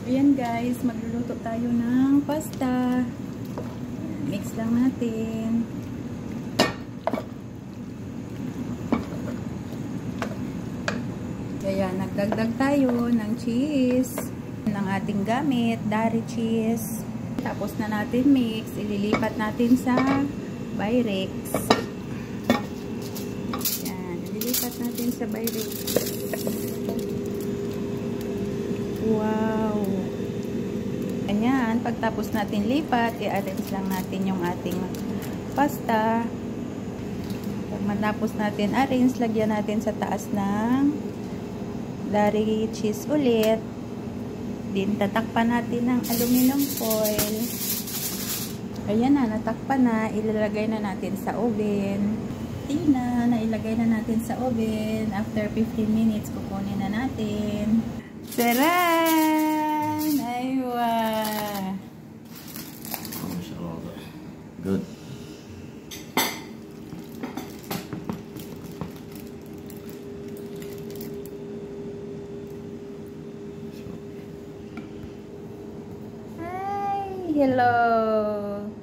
Ayan guys, magluluto tayo ng pasta. Mix lang natin. Kaya nagdagdag tayo ng cheese ng ating gamit, dari cheese. Tapos na natin mix, ililipat natin sa Pyrex. Yan, ililipat natin sa Pyrex. Wow! Ayan, pagtapos natin lipat, i-arrange lang natin yung ating pasta. Pag matapos natin arrange, lagyan natin sa taas ng dari cheese ulit. Din tatakpan natin ng aluminum foil. Ayan na, natakpan na. Ilalagay na natin sa oven. Tina, nailagay na natin sa oven. After 15 minutes, kukunin na natin. Taran! Aywa! Good. Hi! Hello!